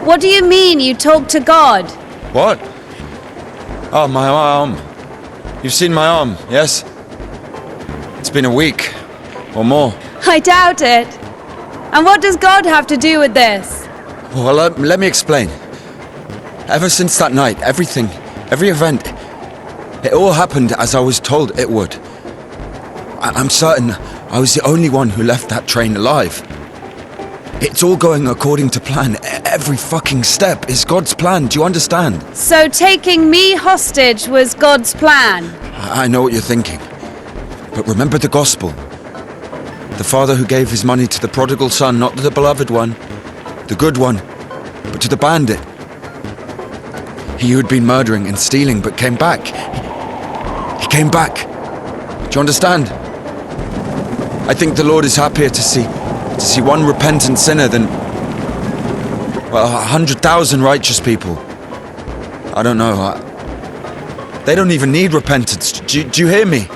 What do you mean you talk to God? What? Oh, my arm. You've seen my arm, yes? It's been a week, or more. I doubt it. And what does God have to do with this? Well, let me explain. Ever since that night, every event, it all happened as I was told it would. I'm certain I was the only one who left that train alive. It's all going according to plan. Every fucking step is God's plan, do you understand? So taking me hostage was God's plan? I know what you're thinking. But remember the gospel. The father who gave his money to the prodigal son, not the beloved one, the good one, but to the bandit. He who had been murdering and stealing but came back. He came back. Do you understand? I think the Lord is happier to see one repentant sinner than, well, 100,000 righteous people. I don't know. They don't even need repentance. Do you hear me?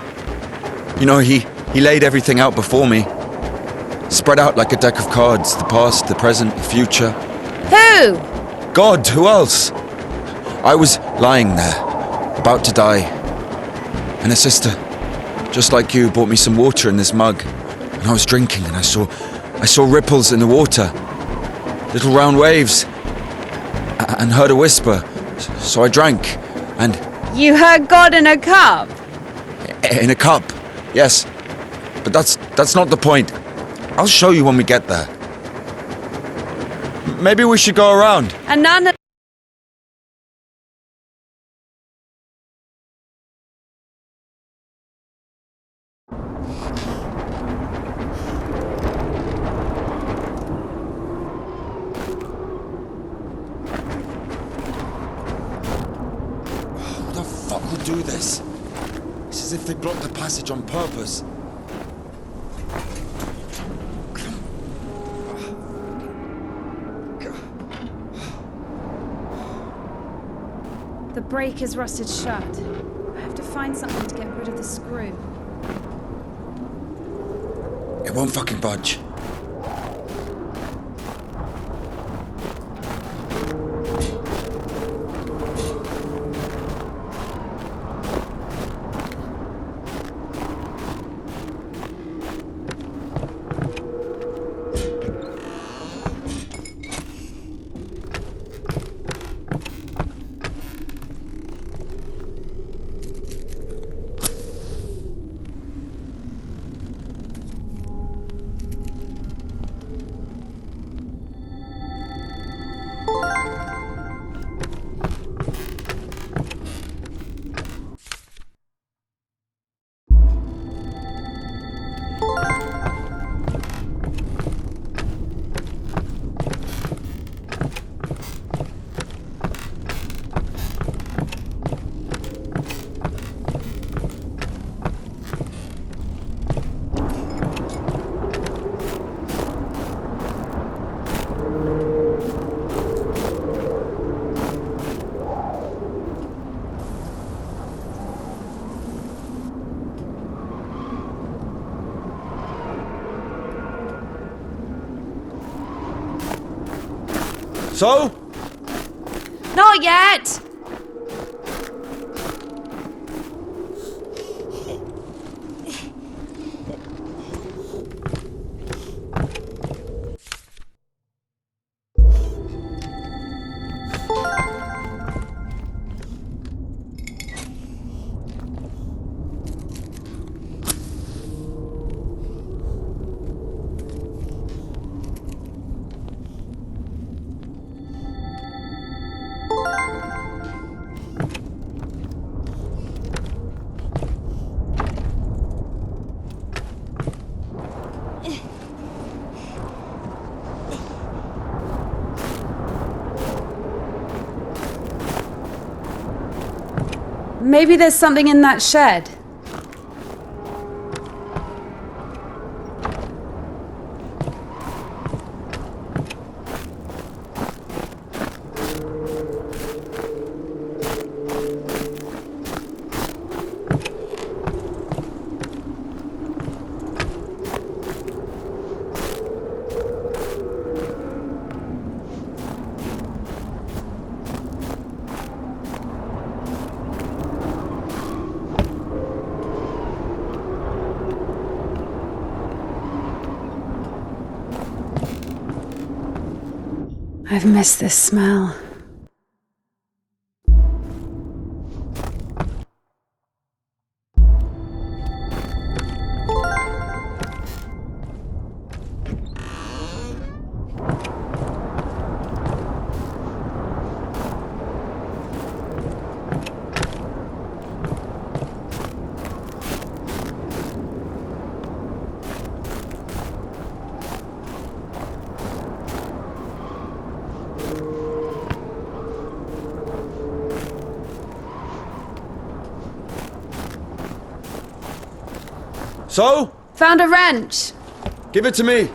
You know, he laid everything out before me. Spread out like a deck of cards. The past, the present, the future. Who? God, who else? I was lying there, about to die. And a sister, just like you, brought me some water in this mug. And I was drinking and I saw ripples in the water. Little round waves. And heard a whisper. So I drank. And... You heard God in a cup? In a cup, yes. But that's not the point. I'll show you when we get there. Maybe we should go around. And none of... Who the fuck would do this? It's as if they blocked the passage on purpose. The brake is rusted shut. I have to find something to get rid of the screw. It won't fucking budge. So? Not yet! Maybe there's something in that shed. I've missed this smell. So? Found a wrench! Give it to me!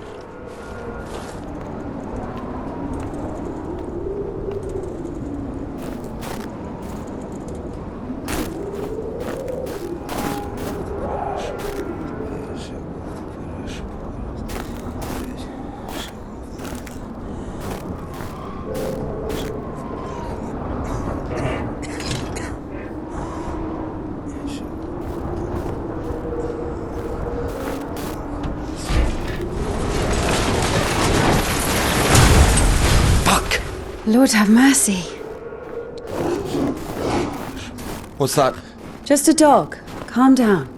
Lord have mercy. What's that? Just a dog. Calm down.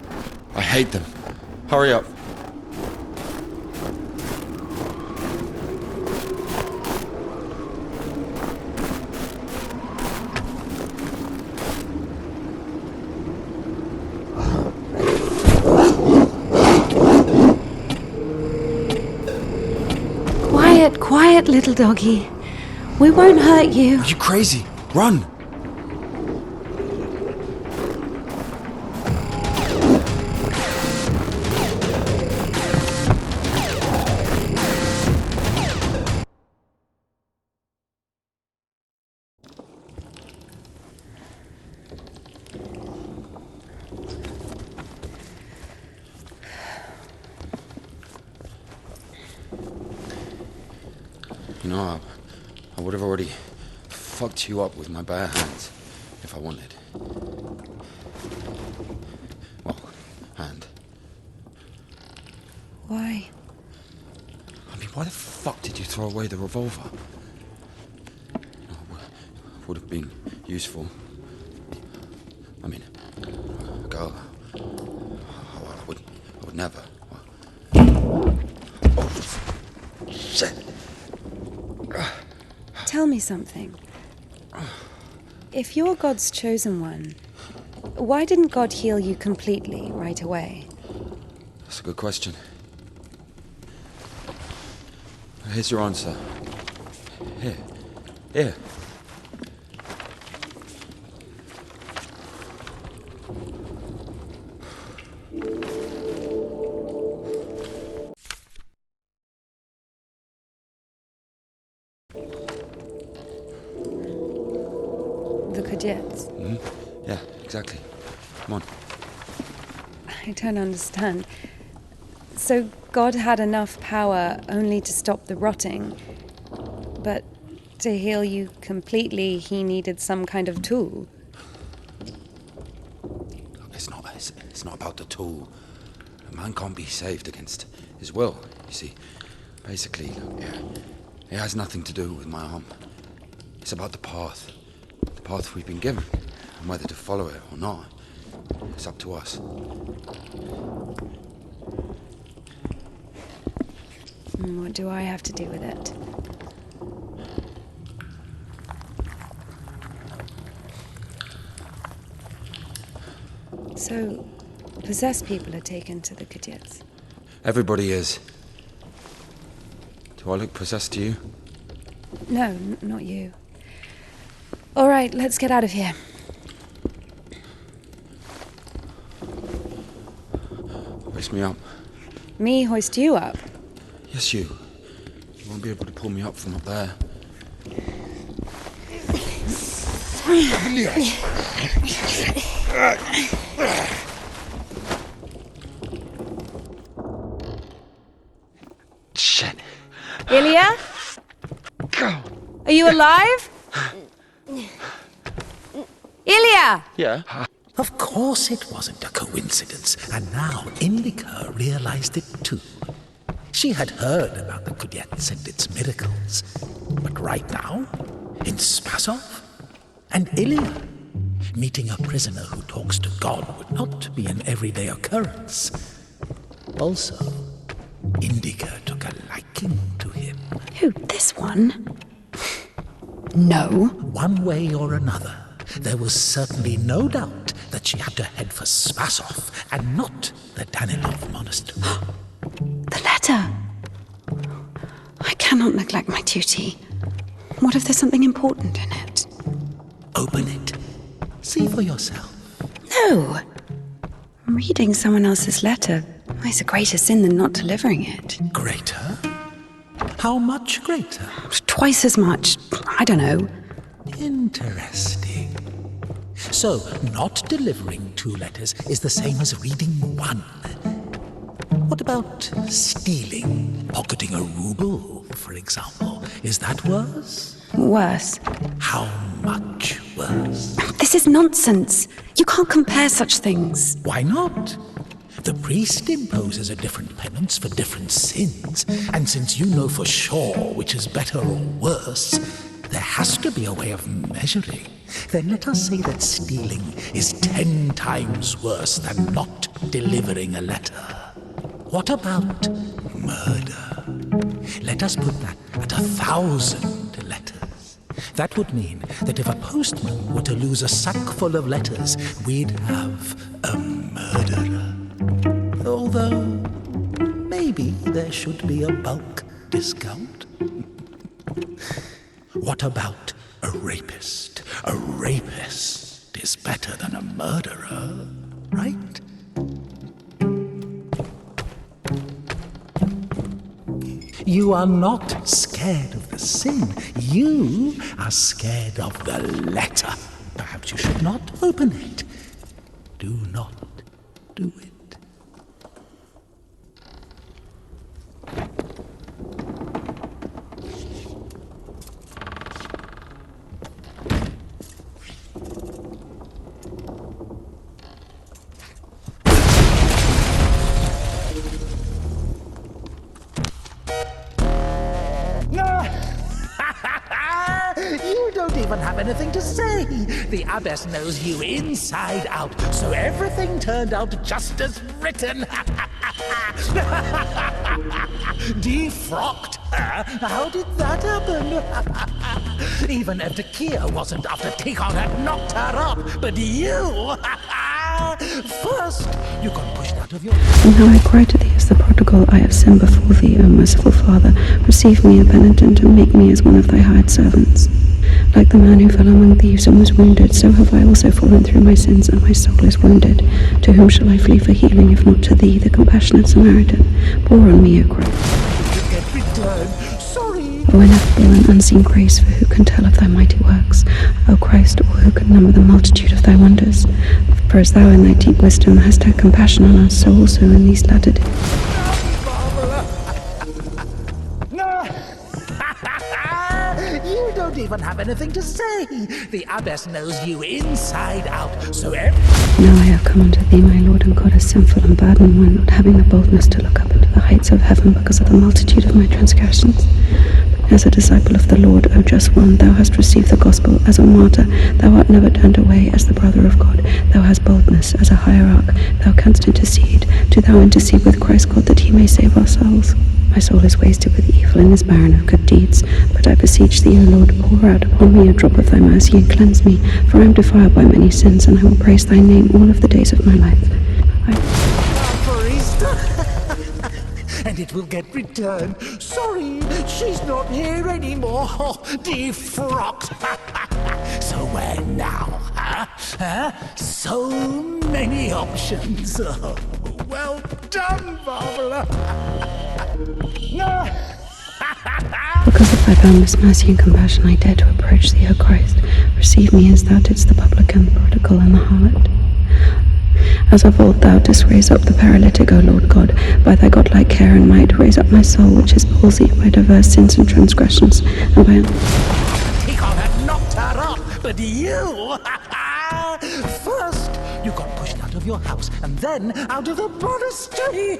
I hate them. Hurry up. Quiet, quiet, little doggy. We won't hurt you. Are you crazy? Run! You know, I would have already fucked you up with my bare hands if I wanted. Well, hand. Why? I mean, why the fuck did you throw away the revolver? Would have been useful. I mean, a girl. Oh, I would never. Oh, shit. Tell me something. If you're God's chosen one, why didn't God heal you completely right away? That's a good question. Here's your answer. Here. Here. The Kajets. Mm-hmm. Yeah, exactly. Come on. I don't understand. So God had enough power only to stop the rotting, but to heal you completely, he needed some kind of tool. It's not about the tool. A man can't be saved against his will, you see. Basically, it has nothing to do with my arm. It's about the path. The path we've been given. And whether to follow it or not, it's up to us. What do I have to do with it? So, possessed people are taken to the Kajets. Everybody is. Do I look possessed to you? No, not you. All right, let's get out of here. Hoist me up. Me hoist you up? Yes, you. You won't be able to pull me up from up there. Shit. Ilya? Go. Are you alive? Ilya! Yeah? Of course it wasn't a coincidence, and now Indika realized it too. She had heard about the Kudyets and its miracles. But right now, in Spasov and Ilya, meeting a prisoner who talks to God would not be an everyday occurrence. Also, Indika took a liking to him. Who, this one? No. One way or another, there was certainly no doubt that she had to head for Spasov and not the Danilov monastery. The letter. I cannot neglect my duty. What if there's something important in it? Open it. See for yourself. No. Reading someone else's letter is a greater sin than not delivering it. Greater? How much greater? Twice as much. I don't know. Interesting. So, not delivering 2 letters is the same as reading 1. What about stealing, pocketing a ruble, for example? Is that worse? Worse. How much worse? This is nonsense. You can't compare such things. Why not? The priest imposes a different penance for different sins, and since you know for sure which is better or worse, there has to be a way of measuring. Then let us say that stealing is 10 times worse than not delivering a letter. What about murder? Let us put that at 1,000 letters. That would mean that if a postman were to lose a sack full of letters, we'd have a murderer. Although, maybe there should be a bulk discount. What about a rapist? A rapist is better than a murderer, right? You are not scared of the sin. You are scared of the letter. Perhaps you should not open it. Do not do it. You don't even have anything to say. The abbess knows you inside out, so everything turned out just as written. Defrocked her? How did that happen? Even Indika wasn't after Tikhon had knocked her up, but you... First, you got pushed out of your... And now I cry to thee as the prodigal, I have sinned before thee, O merciful Father. Receive me a penitent, and make me as one of thy hired servants. Like the man who fell among thieves and was wounded, so have I also fallen through my sins, and my soul is wounded. To whom shall I flee for healing, if not to thee, the compassionate Samaritan? Pour on me, O Christ. O ineffable and unseen grace, for who can tell of thy mighty works? O Christ, or who can number the multitude of thy wonders? For as thou in thy deep wisdom hast had compassion on us, so also in these latter days. You don't even have anything to say. The abbess knows you inside out, so Now I have come unto thee, my Lord and God, a sinful and burdened one, not having the boldness to look up into the heights of heaven because of the multitude of my transgressions. As a disciple of the Lord, O just one, thou hast received the gospel as a martyr. Thou art never turned away as the brother of God. Thou hast boldness as a hierarch. Thou canst intercede. Do thou intercede with Christ God that he may save our souls. My soul is wasted with evil and is barren of good deeds. But I beseech thee, O Lord, pour out upon me a drop of thy mercy and cleanse me, for I am defiled by many sins, and I will praise thy name all of the days of my life. And it will get returned. Sorry, she's not here anymore. Defrocked. So where now, huh? So many options. Oh, well done, Barbara. Because of thy boundless mercy and compassion, I dare to approach thee, O Christ. Receive me as thou didst the publican, the prodigal, and the harlot. As of old thou didst raise up the paralytic, O Lord God, by thy godlike care and might, raise up my soul, which is palsied by diverse sins and transgressions, and by... Tikhon had knocked her up, but you... First, you got pushed out of your house, and then out of the monastery.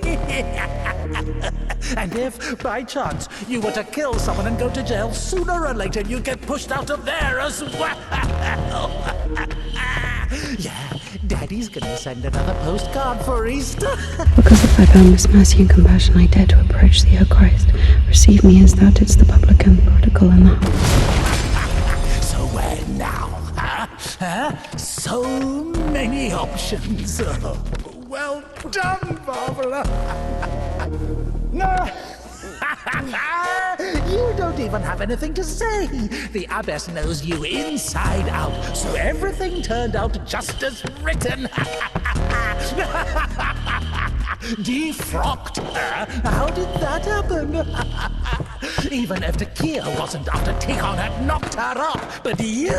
And if, by chance, you were to kill someone and go to jail, sooner or later you'd get pushed out of there as well. Yeah, Daddy's gonna send another postcard for Easter. Because of thy boundless mercy and compassion, I dare to approach thee, O Christ. Receive me as thou didst the publican, prodigal, and the humble. So where now? So many options. Oh, well done, Barbara. No. You don't even have anything to say. The abbess knows you inside out, so everything turned out just as written. Defrocked her? How did that happen? Even if Takia wasn't after Tikhon had knocked her up, but you...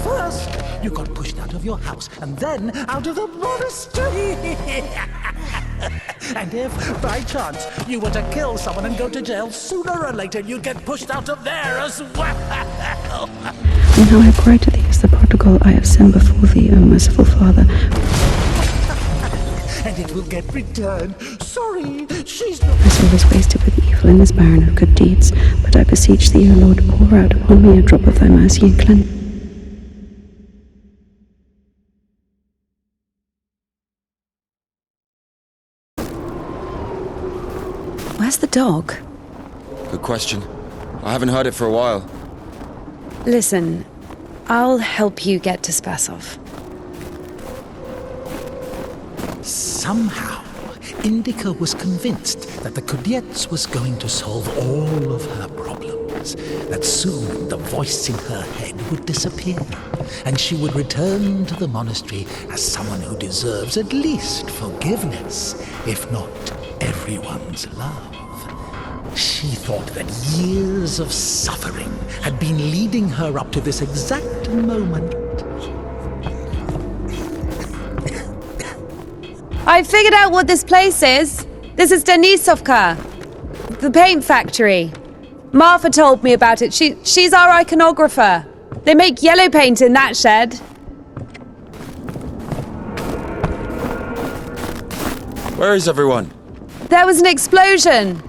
First, you got pushed out of your house, and then out of the monastery. And if, by chance, you were to kill someone and go to jail, sooner or later you'd get pushed out of there as well. And now I cry to thee as the prodigal, I have sinned before thee, O merciful Father. And it will get returned. Sorry, she's not... My soul is wasted with evil and is barren of good deeds, but I beseech thee, O Lord, pour out upon me a drop of thy mercy and cleanse. Where's the dog? Good question. I haven't heard it for a while. Listen, I'll help you get to Spasov. Somehow, Indika was convinced that the Kudets was going to solve all of her problems, that soon the voice in her head would disappear, and she would return to the monastery as someone who deserves at least forgiveness, if not everyone's love. She thought that years of suffering had been leading her up to this exact moment. I figured out what this place is. This is Denisovka, the paint factory. Martha told me about it. She's our iconographer. They make yellow paint in that shed. Where is everyone? There was an explosion.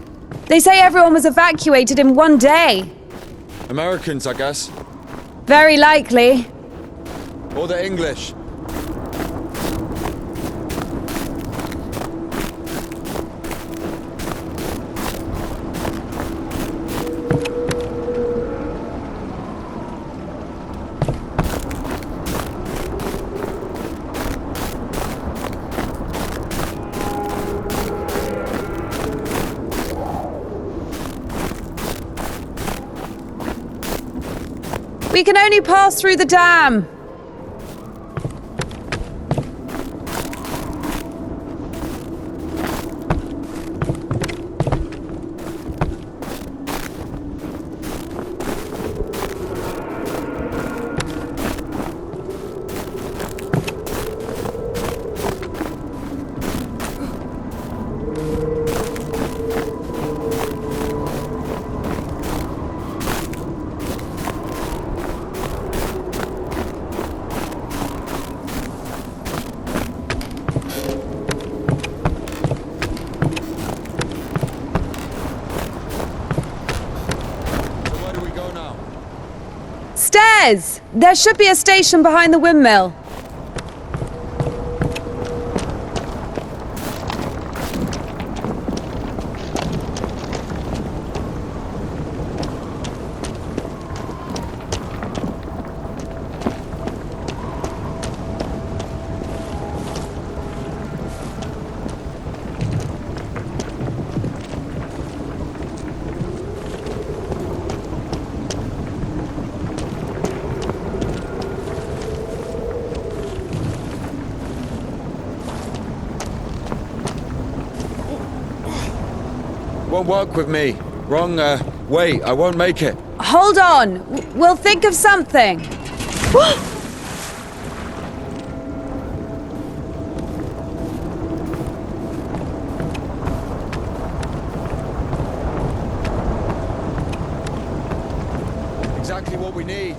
They say everyone was evacuated in one day. Americans, I guess. Very likely. Or the English. We can only pass through the dam. Stairs! There should be a station behind the windmill. Won't work with me. Wrong, way. I won't make it. Hold on. We'll think of something. Exactly what we need.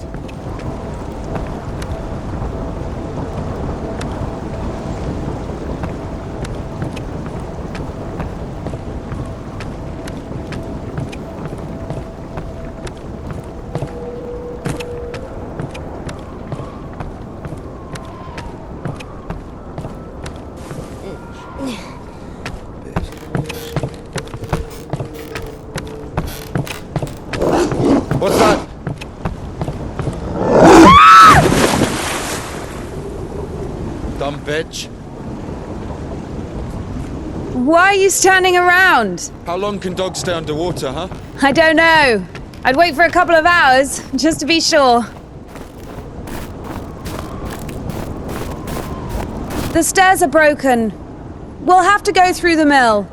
What's that? Dumb bitch. Why are you standing around? How long can dogs stay underwater, huh? I don't know. I'd wait for a couple of hours, just to be sure. The stairs are broken. We'll have to go through the mill.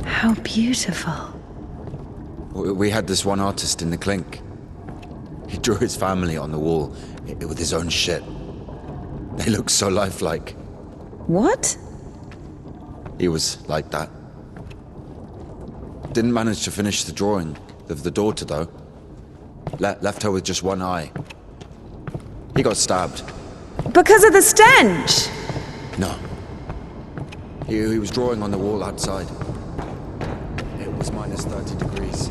How beautiful. We had this one artist in the clink. He drew his family on the wall with his own shit. They look so lifelike. What? He was like that. Didn't manage to finish the drawing of the daughter, though. Left her with just one eye. He got stabbed. Because of the stench? No. He was drawing on the wall outside. It was minus 30 degrees.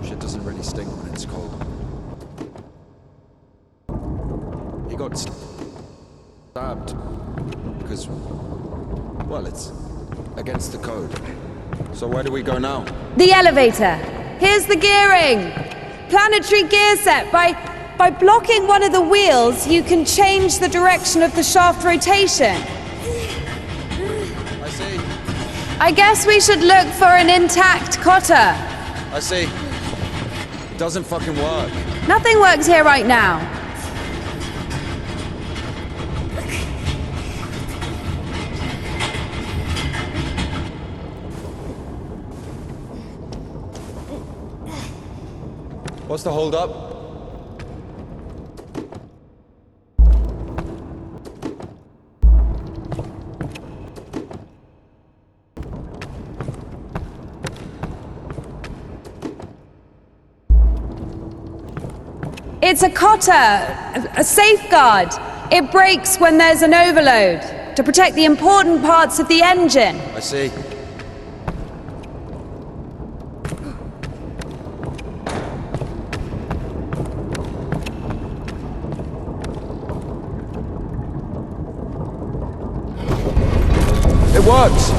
Shit doesn't really stink when it's cold. He got stabbed because, well, it's against the code. So where do we go now? The elevator. Here's the gearing. Planetary gear set. By blocking one of the wheels, you can change the direction of the shaft rotation. I see. I guess we should look for an intact cotter. I see. It doesn't fucking work. Nothing works here right now. What's the hold up? It's a cotter, a safeguard. It breaks when there's an overload to protect the important parts of the engine. I see. It works!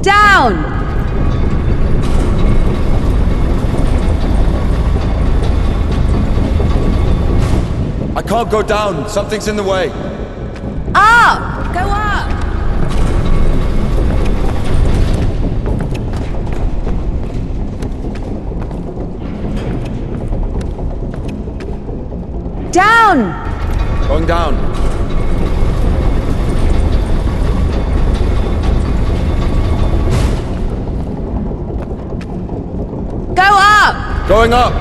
Down! I can't go down. Something's in the way. Up! Go up! Down! Going down. Go up! Going up.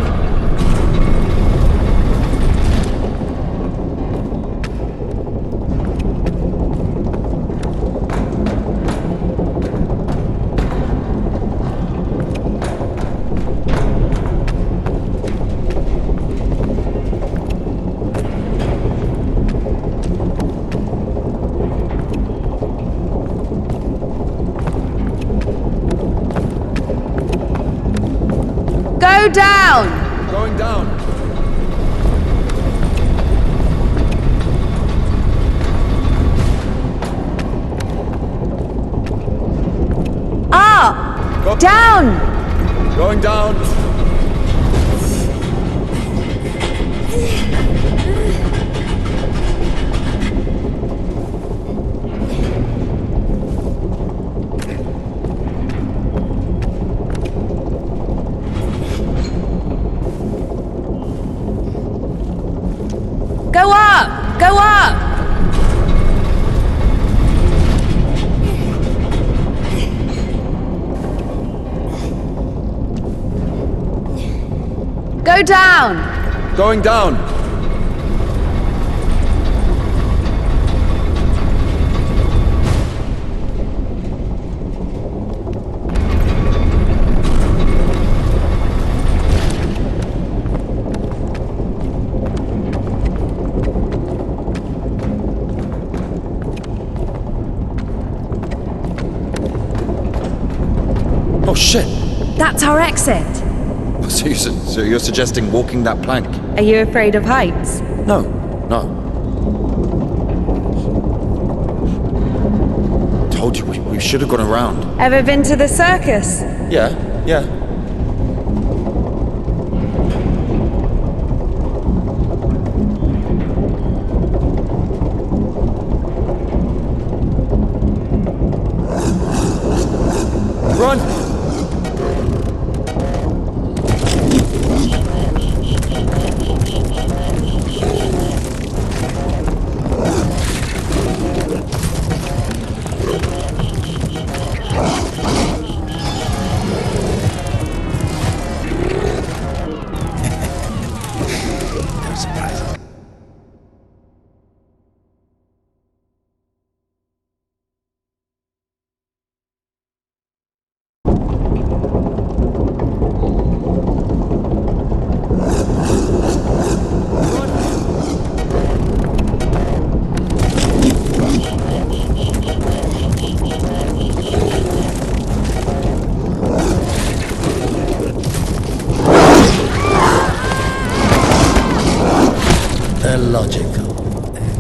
Go down! Going down. Up! Go- Down! Going down. Go up! Go up! Go down! Going down. That's our exit. So you're suggesting walking that plank? Are you afraid of heights? No, no. Told you we should have gone around. Ever been to the circus? Yeah. Run! No surprises. A logical end.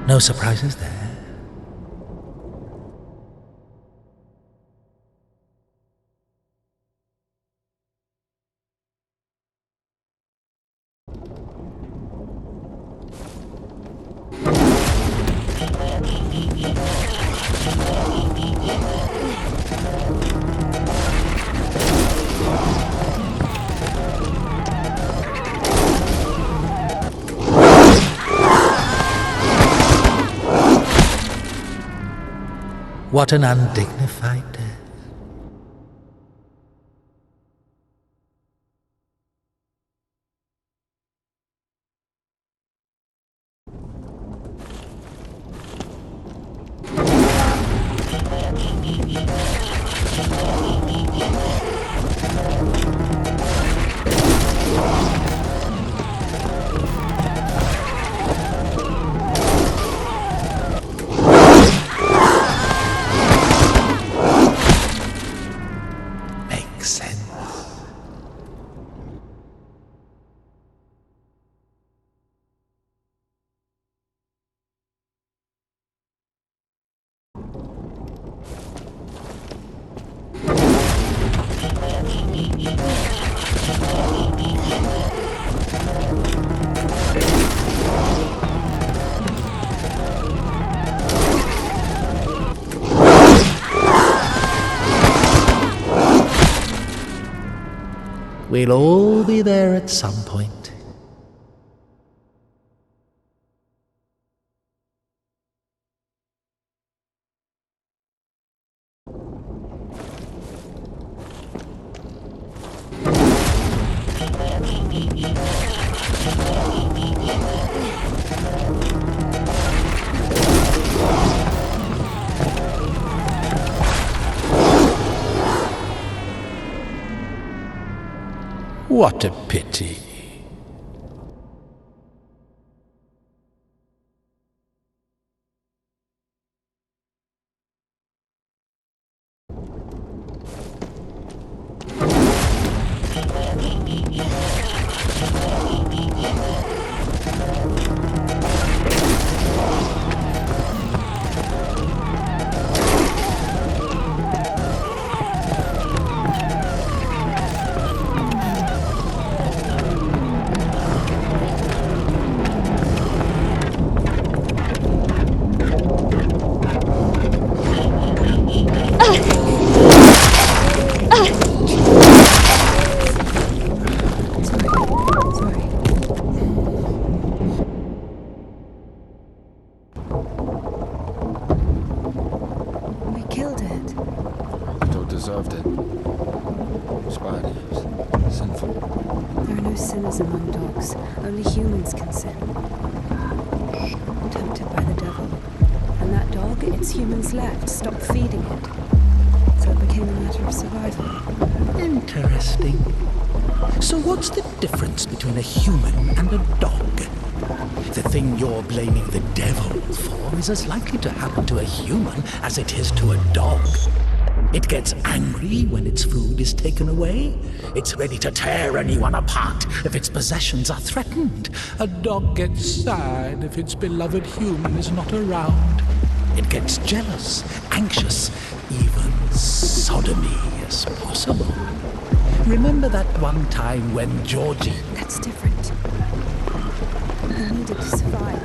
No surprises there. What an undignified death. Makes sense. We'll all be there at some point. What a pity. deserved it. It's bad. It's sinful. There are no sinners among dogs. Only humans can sin. Tempted by the devil. And that dog, its humans left, stopped feeding it. So it became a matter of survival. Interesting. So what's the difference between a human and a dog? The thing you're blaming the devil for is as likely to happen to a human as it is to a dog. It gets angry when its food is taken away. It's ready to tear anyone apart if its possessions are threatened. A dog gets sad if its beloved human is not around. It gets jealous, anxious, even sodomy is possible. Remember that one time when Georgie... That's different. I needed to survive.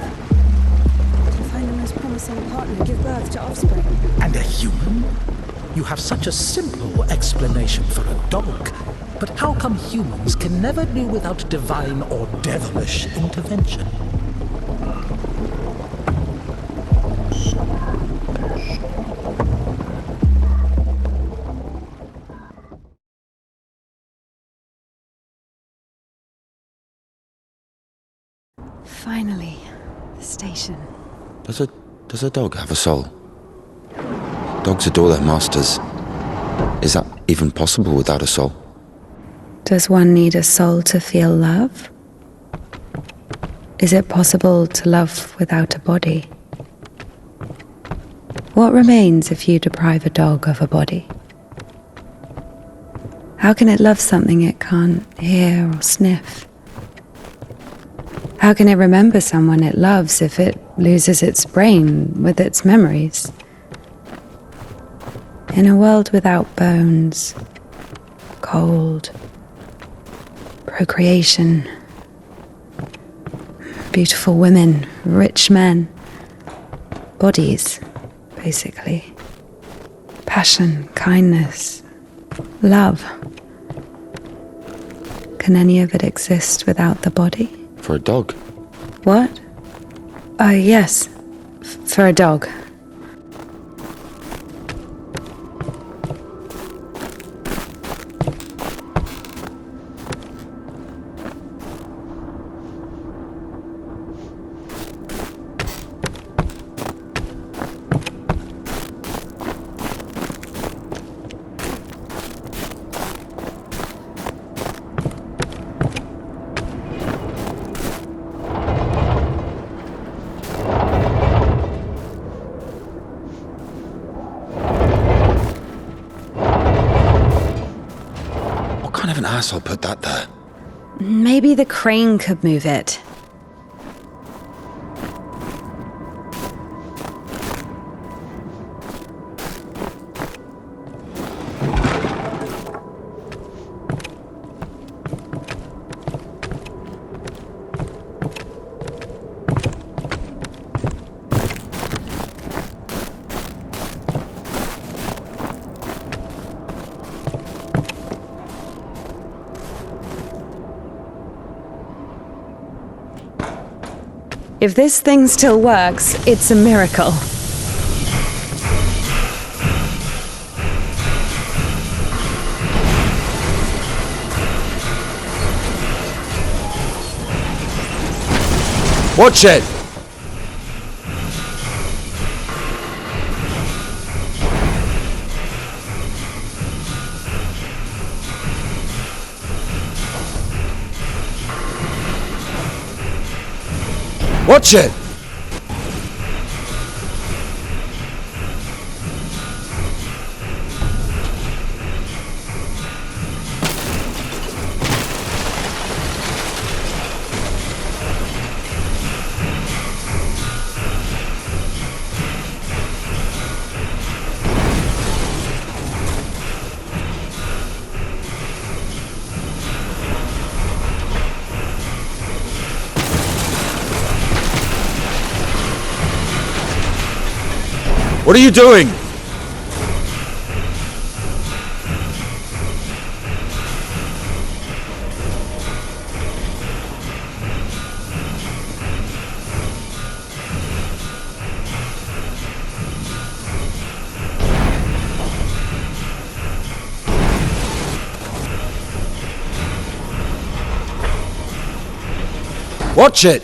To find the most promising partner, give birth to offspring. And a human? You have such a simple explanation for a dog. But how come humans can never do without divine or devilish intervention? Finally, the station. Does a dog have a soul? Dogs adore their masters. Is that even possible without a soul? Does one need a soul to feel love? Is it possible to love without a body? What remains if you deprive a dog of a body? How can it love something it can't hear or sniff? How can it remember someone it loves if it loses its brain with its memories? In a world without bones, cold, procreation, beautiful women, rich men, bodies, basically, passion, kindness, love. Can any of it exist without the body? For a dog? What? Yes, for a dog. What kind of an asshole put that there? Maybe the crane could move it. If this thing still works, it's a miracle. Watch it! Watch it! What are you doing? Watch it!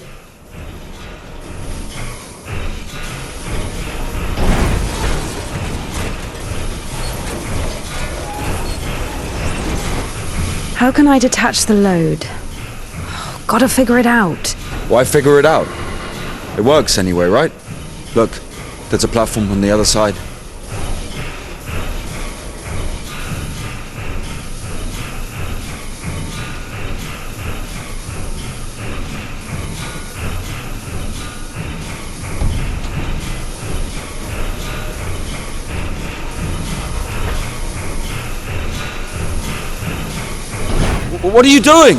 How can I detach the load? Gotta figure it out. Why figure it out? It works anyway, right? Look, there's a platform on the other side. What are you doing?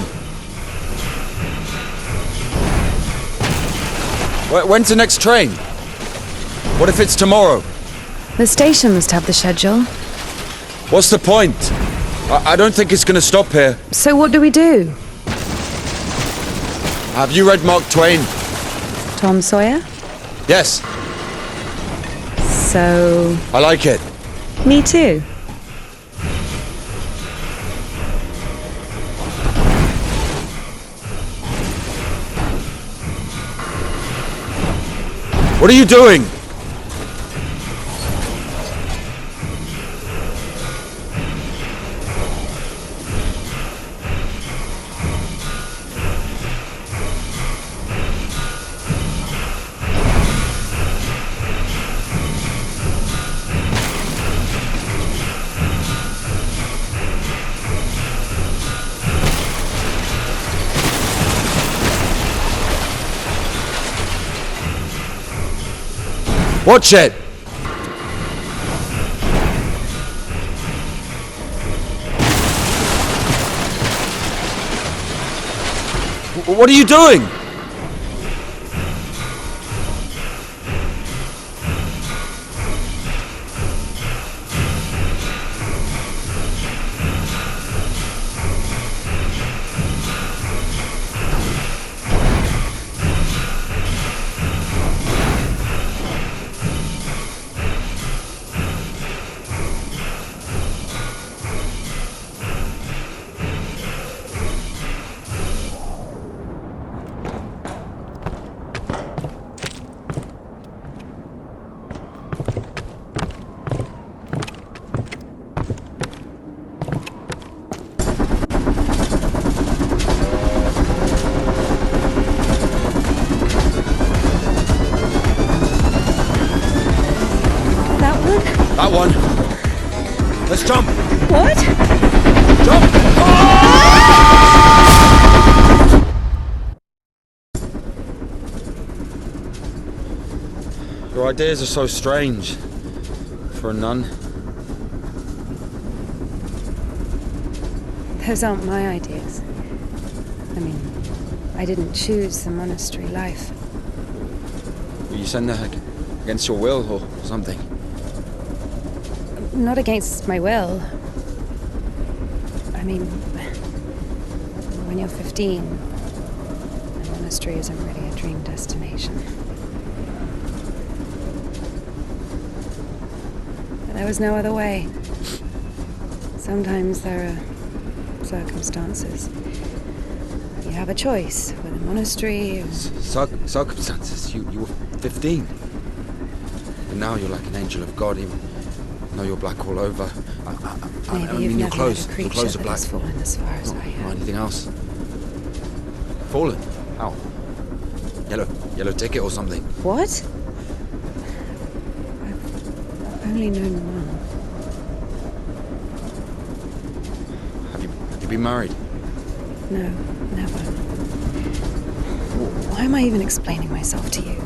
When's the next train? What if it's tomorrow? The station must have the schedule. What's the point? I don't think it's gonna stop here. So what do we do? Have you read Mark Twain? Tom Sawyer? Yes, So, I like it. me too. What are you doing? Watch it! What are you doing? That one. Let's jump. What? Jump. Your ideas are so strange for a nun. Those aren't my ideas. I mean, I didn't choose the monastery life. Were you sent there against your will or something? Not against my will. I mean, when you're 15, a monastery isn't really a dream destination. But there was no other way. Sometimes there are circumstances. You have a choice with a monastery or... Circumstances? You were 15. And now you're like an angel of God, even though you're black all over. I Maybe mean, you've your never clothes, met a your creature clothes are that black. has fallen as far as I Not have. anything else. Fallen? How? Yellow ticket or something? What? I've only known one. Have you been married? No, never. Why am I even explaining myself to you?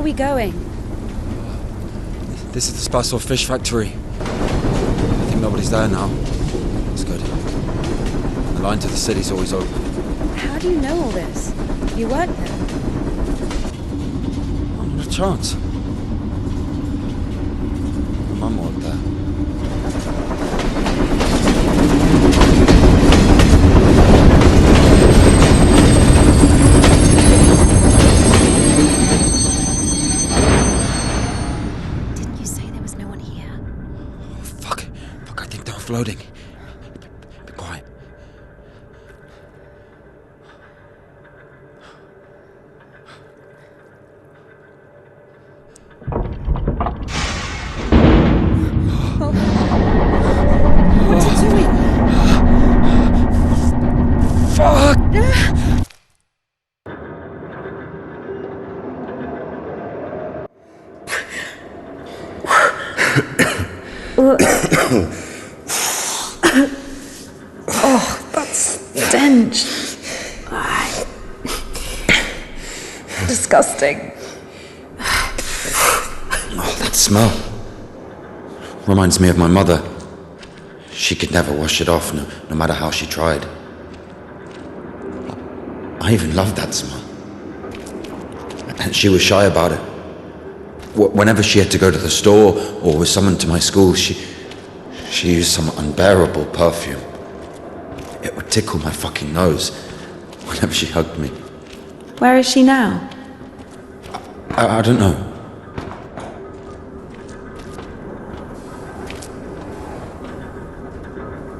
we going? This is the Spasor fish factory. I think nobody's there now. That's good. The line to the city's always open. How do you know all this? You work there? Oh, not a chance. My mum worked there. Didn't you say there was no one here? Oh, fuck, I think they're offloading. Be quiet. What's it doing? Fuck! Oh, that stench. Disgusting. Oh, that smell. Reminds me of my mother. She could never wash it off, no matter how she tried. I even loved that smell. And she was shy about it. Whenever she had to go to the store or was summoned to my school, she used some unbearable perfume. It would tickle my fucking nose whenever she hugged me. Where is she now? I don't know.